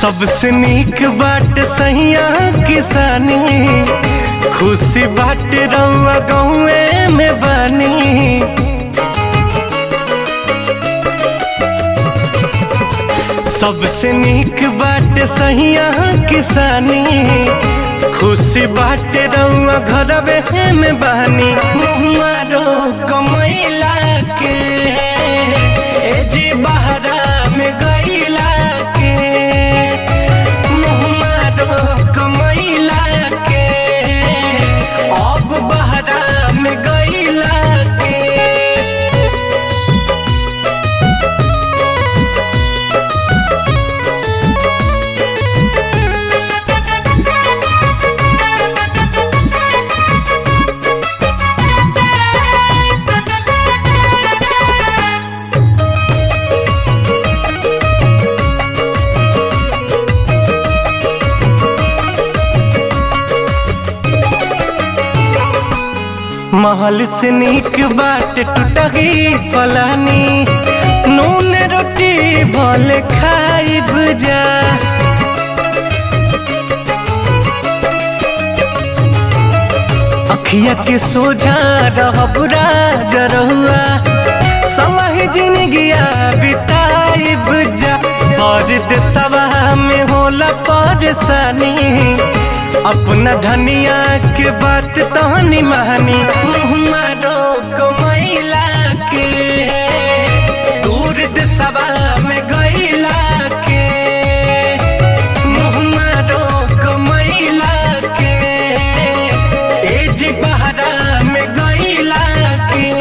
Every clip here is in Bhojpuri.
सबसे नीक बाट सहिया किसानी, खुशी बाट रउआ गाँवे में बानी। सबसे नीक बाट सहिया किसानी, खुशी बाट रउआ घरवे में बानी। मारो कमैला के ए जी बहरा में गईला के, कमैला के अब बहरा में गईला के। महल से नीक बाट टूटही पलानी, नून रोटी भले खाइब जा। अखिया के सोझा रहब राज रहुआ, समय जिंदगिया बिताइब जा। परदेसवा में होला परेशानी, अपना धनिया के बात तहनी महनी। मारो कमैला के दूर देशवा में गईला के, मारो कमैला के ए जी बहरा में गईला के।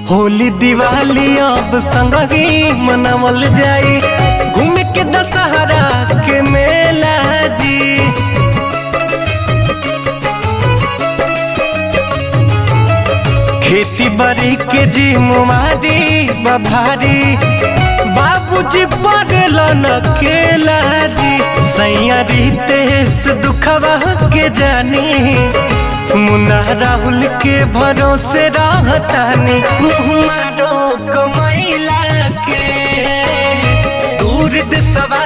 होली दिवाली अब संगही मनावल जाई, घूम के दशहरा के मेला जी। खेती बाड़ी के जी मुमारी बभारी, बाबूजी पड़लन अकेला जी। सैया रितेश दुखवा के जानी, मुन्ना राहुल के भरोसे रहतानी। मारो कमैला के दूर देशवा